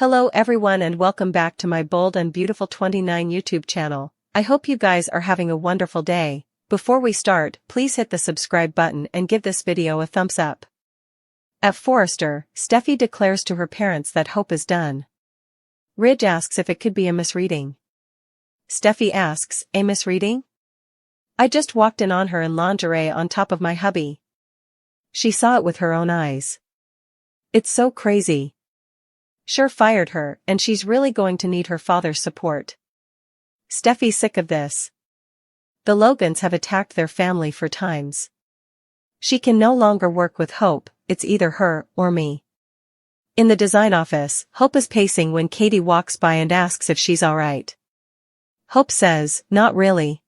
Hello everyone and welcome back to my Bold and Beautiful 29 YouTube channel. I hope you guys are having a wonderful day. Before we start, please hit the subscribe button and give this video a thumbs up. At Forrester, Steffi declares to her parents that Hope is done. Ridge asks if it could be a misreading. Steffi asks, a misreading? I just walked in on her in lingerie on top of my hubby. She saw it with her own eyes. It's so crazy. Sure fired her, and she's really going to need her father's support. Steffi's sick of this. The Logans have attacked their family for times. She can no longer work with Hope, it's either her or me. In the design office, Hope is pacing when Katie walks by and asks if she's alright. Hope says, not really.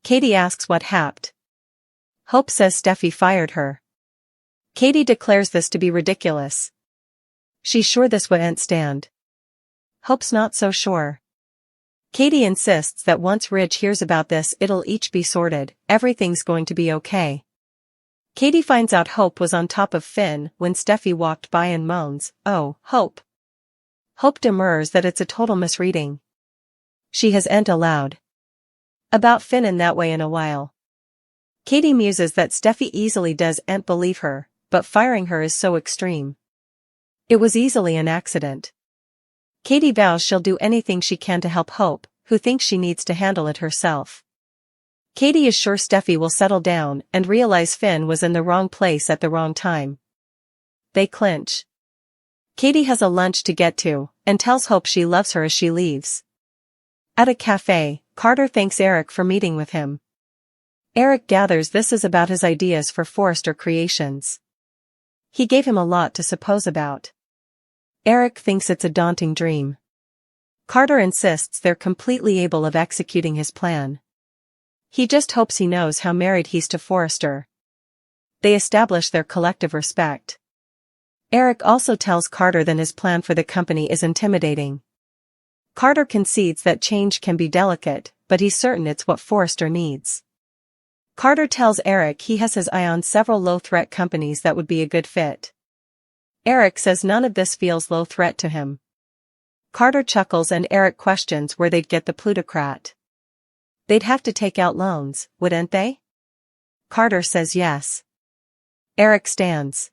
Katie asks what happened. Hope says Steffi fired her. Katie declares this to be ridiculous. She's sure this wouldn't stand. Hope's not so sure. Katie insists that once Ridge hears about this it'll each be sorted, everything's going to be okay. Katie finds out Hope was on top of Finn when Steffi walked by and moans, oh, Hope. Hope demurs that it's a total misreading. She hasn't allowed about Finn in that way in a while. Katie muses that Steffi easily doesn't believe her, but firing her is so extreme. It was easily an accident. Katie vows she'll do anything she can to help Hope, who thinks she needs to handle it herself. Katie is sure Steffi will settle down and realize Finn was in the wrong place at the wrong time. They clinch. Katie has a lunch to get to, and tells Hope she loves her as she leaves. At a cafe, Carter thanks Eric for meeting with him. Eric gathers this is about his ideas for Forrester Creations. He gave him a lot to suppose about. Eric thinks it's a daunting dream. Carter insists they're completely able of executing his plan. He just hopes he knows how married he's to Forrester. They establish their collective respect. Eric also tells Carter that his plan for the company is intimidating. Carter concedes that change can be delicate, but he's certain it's what Forrester needs. Carter tells Eric he has his eye on several low-threat companies that would be a good fit. Eric says none of this feels low-threat to him. Carter chuckles and Eric questions where they'd get the plutocrat. They'd have to take out loans, wouldn't they? Carter says yes. Eric stands.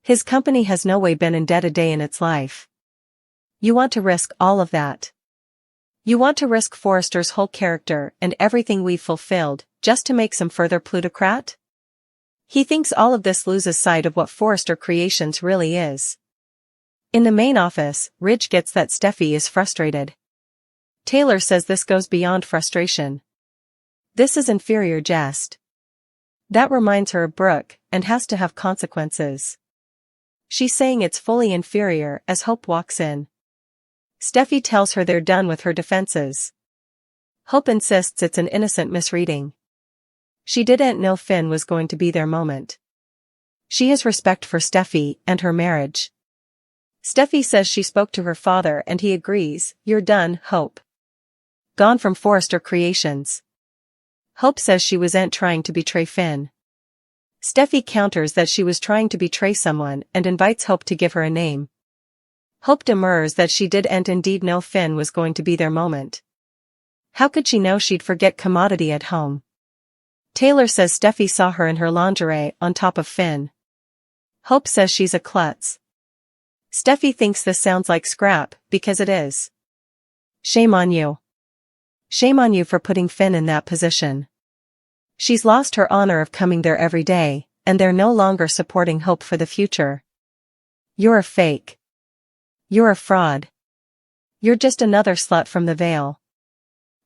His company has no way been in debt a day in its life. You want to risk all of that. You want to risk Forrester's whole character and everything we've fulfilled, just to make some further plutocrat? He thinks all of this loses sight of what Forrester Creations really is. In the main office, Ridge gets that Steffi is frustrated. Taylor says this goes beyond frustration. This is inferior jest. That reminds her of Brooke, and has to have consequences. She's saying it's fully inferior as Hope walks in. Steffi tells her they're done with her defenses. Hope insists it's an innocent misreading. She didn't know Finn was going to be their moment. She has respect for Steffi and her marriage. Steffi says she spoke to her father and he agrees, you're done, Hope. Gone from Forrester Creations. Hope says she wasn't trying to betray Finn. Steffi counters that she was trying to betray someone and invites Hope to give her a name. Hope demurs that she didn't indeed know Finn was going to be their moment. How could she know she'd forget commodity at home? Taylor says Steffi saw her in her lingerie on top of Finn. Hope says she's a klutz. Steffi thinks this sounds like scrap, because it is. Shame on you. Shame on you for putting Finn in that position. She's lost her honor of coming there every day, and they're no longer supporting Hope for the future. You're a fake. You're a fraud. You're just another slut from the Vale.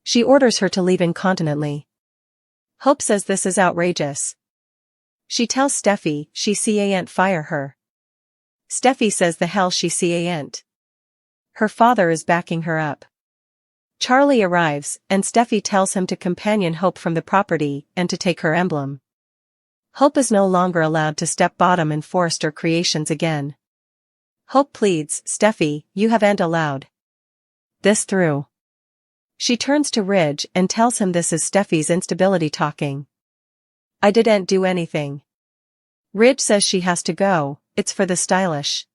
She orders her to leave incontinently. Hope says this is outrageous. She tells Steffi she can't fire her. Steffi says the hell she can't. Her father is backing her up. Charlie arrives, and Steffi tells him to companion Hope from the property and to take her emblem. Hope is no longer allowed to step bottom in Forrester Creations again. Hope pleads, Steffi, you haven't allowed this through. She turns to Ridge and tells him this is Steffi's instability talking. I didn't do anything. Ridge says she has to go, it's for the stylish.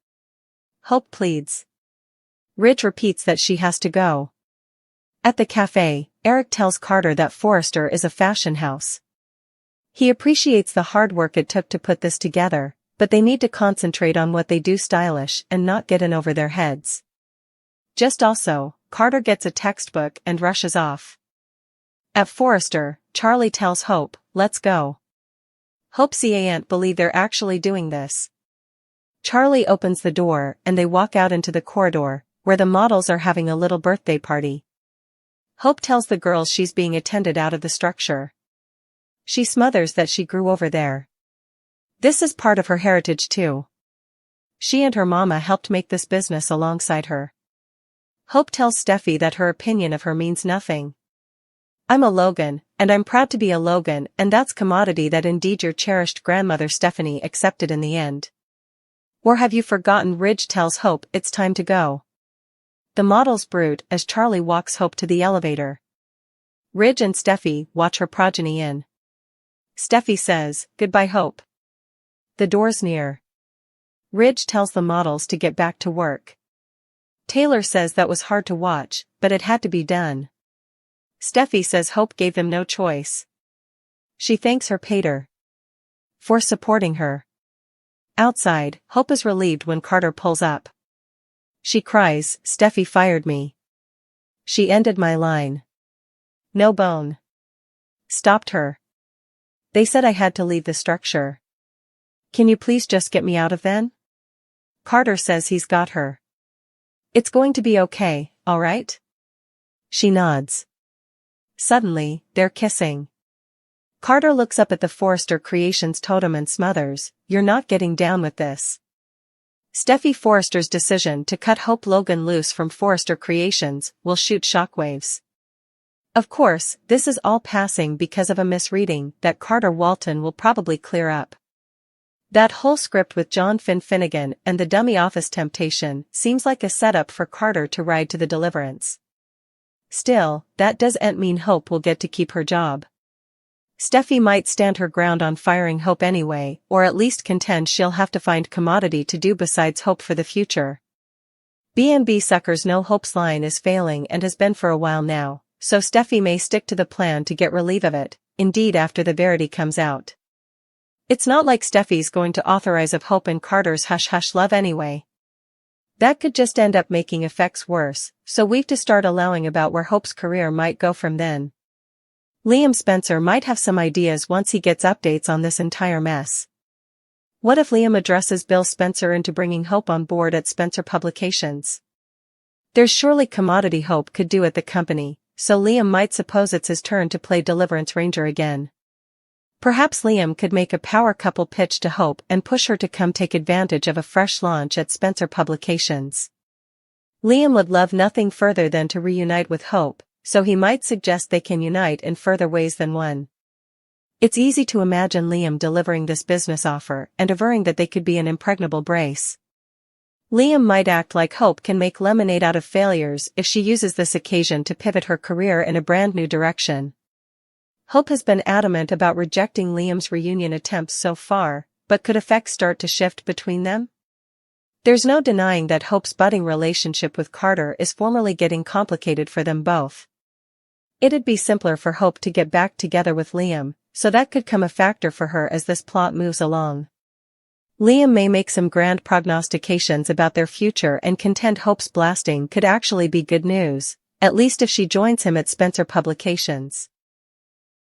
Hope pleads. Ridge repeats that she has to go. At the cafe, Eric tells Carter that Forrester is a fashion house. He appreciates the hard work it took to put this together, but they need to concentrate on what they do stylish and not get in over their heads. Just also, Carter gets a textbook and rushes off. At Forrester, Charlie tells Hope, "Let's go." Hope can't believe they're actually doing this. Charlie opens the door and they walk out into the corridor, where the models are having a little birthday party. Hope tells the girls she's being attended out of the structure. She smothers that she grew over there. This is part of her heritage too. She and her mama helped make this business alongside her. Hope tells Steffi that her opinion of her means nothing. "I'm a Logan, and I'm proud to be a Logan, and that's commodity that indeed your cherished grandmother Stephanie accepted in the end." Or have you forgotten? Ridge tells Hope it's time to go. The models brood as Charlie walks Hope to the elevator. Ridge and Steffi watch her progeny in. Steffi says, "Goodbye, Hope." The door's near. Ridge tells the models to get back to work. Taylor says that was hard to watch, but it had to be done. Steffi says Hope gave them no choice. She thanks her pater for supporting her. Outside, Hope is relieved when Carter pulls up. She cries, "Steffi fired me. She ended my line. No bone stopped her. They said I had to leave the structure. Can you please just get me out of then?" Carter says he's got her. "It's going to be okay, alright?" She nods. Suddenly, they're kissing. Carter looks up at the Forrester Creations totem and smothers, "You're not getting down with this." Steffi Forrester's decision to cut Hope Logan loose from Forrester Creations will shoot shockwaves. Of course, this is all passing because of a misreading that Carter Walton will probably clear up. That whole script with John Finnegan and the dummy office temptation seems like a setup for Carter to ride to the deliverance. Still, that doesn't mean Hope will get to keep her job. Steffi might stand her ground on firing Hope anyway, or at least contend she'll have to find commodity to do besides hope for the future. B&B suckers know Hope's line is failing and has been for a while now, so Steffi may stick to the plan to get relief of it, indeed after the verity comes out. It's not like Steffi's going to authorize of Hope and Carter's hush-hush love anyway. That could just end up making effects worse, so we've to start allowing about where Hope's career might go from then. Liam Spencer might have some ideas once he gets updates on this entire mess. What if Liam addresses Bill Spencer into bringing Hope on board at Spencer Publications? There's surely commodity Hope could do at the company, so Liam might suppose it's his turn to play Deliverance Ranger again. Perhaps Liam could make a power couple pitch to Hope and push her to come take advantage of a fresh launch at Spencer Publications. Liam would love nothing further than to reunite with Hope, so he might suggest they can unite in further ways than one. It's easy to imagine Liam delivering this business offer and averring that they could be an impregnable brace. Liam might act like Hope can make lemonade out of failures if she uses this occasion to pivot her career in a brand new direction. Hope has been adamant about rejecting Liam's reunion attempts so far, but could effects start to shift between them? There's no denying that Hope's budding relationship with Carter is formally getting complicated for them both. It'd be simpler for Hope to get back together with Liam, so that could come a factor for her as this plot moves along. Liam may make some grand prognostications about their future and contend Hope's blasting could actually be good news, at least if she joins him at Spencer Publications.